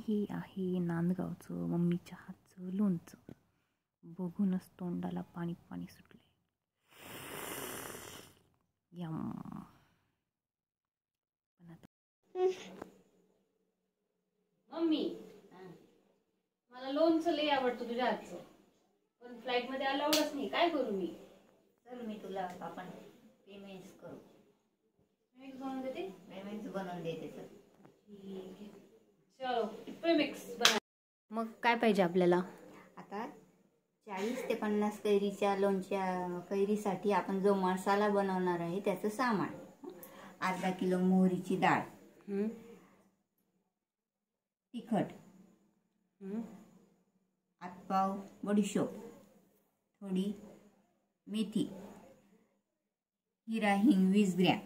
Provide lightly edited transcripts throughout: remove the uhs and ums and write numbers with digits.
हे आहे नांदगावचं मम्मीच्या हातचं लोणचं. बघूनच तोंडाला पाणी पाणी सुटले. यम. मम्मी, मला लोणचं लय आवडतं तुझ्या हातचं, पण फ्लाईट मध्ये अलाउडच नाही. काय करू मी? चल मी तुला आपण पेमेंट्स करू. बनवून देते. पेमेंट्स बनवून देते. ठीक आहे, चलो प्रीमिक्स बना. मग काय पाहिजे आपल्याला? आता 40 ते 50 कैरीच्या लोणच्या कैरीसाठी आपण जो मसाला बनवणार आहे त्याचं सामान: अर्धा किलो मोहरीची डाळ, तिखट, हातपाव बडीशोप, थोडी मेथी, हिरा हिंग 20 ग्रॅम.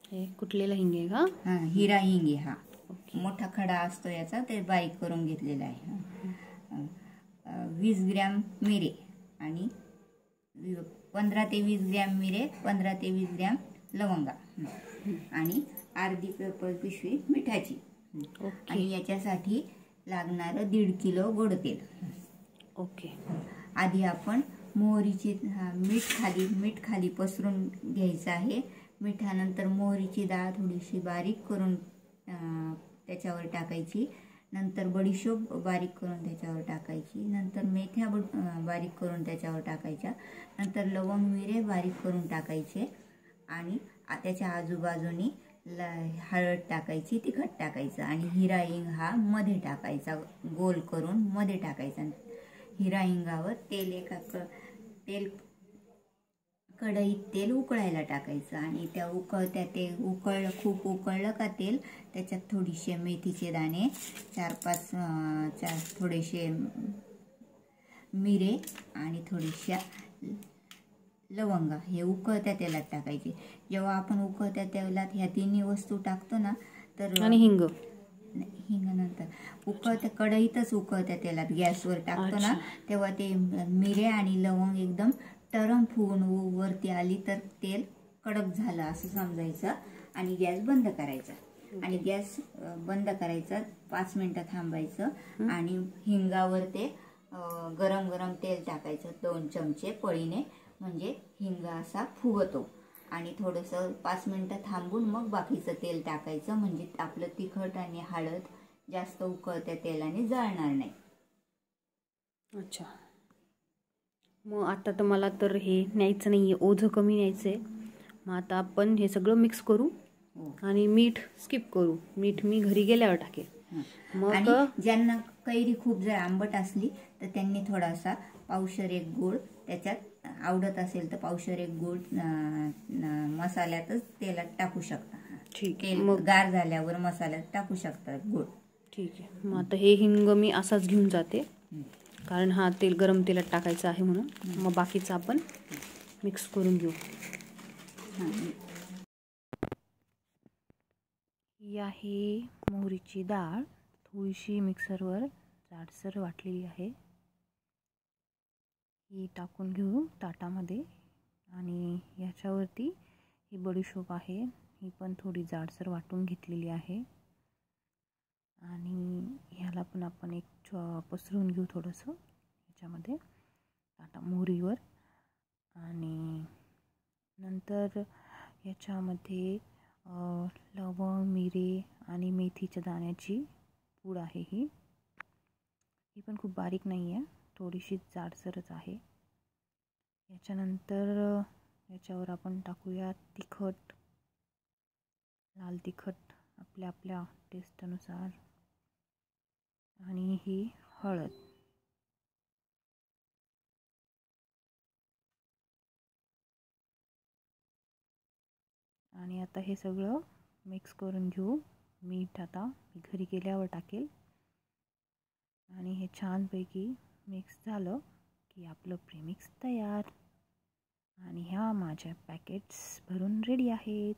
हे कुठलेला हिंग आहे का? हां, हिरा हिंग आहे हा. मोठा खडा असतो याचा, ते बारीक करून घेतलेला आहे. 20 ग्रॅम मिरे आणि 15 ते 20 ग्रॅम मिरे, 15 ते 20 ग्रॅम लवंगा आणि अर्धी पिशवी मिठाची. आणि याच्यासाठी लागणारं 1.5 किलो गोड तेल. ओके. आधी आपण मोहरीची मीठ खाली पसरून घ्यायचं आहे. मिठानंतर मोहरीची डाळ थोडीशी बारीक करून त्याच्यावर टाकायची. नंतर बडीशोप बारीक करून त्याच्यावर टाकायची. नंतर मेथ्या बारीक करून त्याच्यावर टाकायच्या. नंतर लवंग मिरे बारीक करून टाकायचे आणि त्याच्या आजूबाजूनी हळद टाकायची, तिखट टाकायचं आणि हिरा हिंग हा मध्ये टाकायचा, गोल करून मध्ये टाकायचा. हिरा हिंगावर कढईत तेल उकळायला टाकायचं आणि त्या खूप उकळलं का तेल, त्याच्यात थोडीशे मेथीचे दाणे, 4-5 थोडेसे मिरे आणि थोड्याशा लवंगा हे उकळत्या तेलात टाकायचे. जेव्हा आपण उकळत्या तेलात ह्या तिन्ही वस्तू टाकतो ना, तर आणि हिंग नंतर कढईतच उकळत्या तेलात गॅसवर टाकतो ना, तेव्हा ते मिरे आणि लवंग एकदम टरम फुगून वरती आली तर तेल कडक झालं असं समजायचं आणि गॅस बंद करायचा. आणि गॅस बंद करायचा, 5 मिनिटं थांबायचं आणि हिंगावर ते गरम गरम तेल टाकायचं 2 चमचे पळीने, म्हणजे हिंग असा फुगतो. आणि थोडंसं 5 मिनिटं थांबून मग बाकीचं तेल टाकायचं, म्हणजे आपलं तिखट आणि हळद जास्त उकळत्या तेलाने जळणार नाही. अच्छा. मग आता तर मला तर हे न्यायचं नाही आहे, ओझं कमी न्यायचं आहे. मग आता आपण हे सगळं मिक्स करू आणि मीठ स्किप करू. मीठ मी घरी गेल्यावर टाकेल. मग ज्यांना कैरी खूप जर आंबट असली तर त्यांनी थोडासा 1 गूळ त्याच्यात आवडत असेल तर 1 गूळ मसाल्यातच तेलात टाकू शकता. ठीक आहे. मग गार झाल्यावर मसाल्यात टाकू शकता गूळ. ठीक आहे. मग आता हे हिंग मी असाच घेऊन जाते, कारण हा तेल गरम तेलात टाकायचं आहे म्हणून. मग बाकीचं आपण मिक्स करून घेऊ. ही आहे मोहरीची डाळ, थोडीशी मिक्सरवर जाडसर वाटलेली आहे. ही टाकून घेऊ ताटामध्ये. आणि याच्यावरती ही बडीशोप आहे, ही पण थोडी जाडसर वाटून घेतलेली आहे. आणि ह्याला पण आपण एक पसरून घेऊ थोडंसं ह्याच्यामध्ये ताटा मोहरीवर. आणि नंतर याच्यामध्ये लवंग, मिरे आणि मेथीच्या दाण्याची पूड आहे. ही पण खूप बारीक नाही आहे, थोडीशी जाडसरच आहे. याच्यानंतर याच्यावर आपण टाकूया तिखट, लाल तिखट आपल्या टेस्टनुसार, आणि ही हळद. आणि आता हे सगळं मिक्स करून घेऊ. मीठ आता घरी गेल्यावर टाकेल. आणि हे छानपैकी मिक्स झालं की आपलं प्रीमिक्स तयार. आणि ह्या माझ्या पॅकेट्स भरून रेडी आहेत.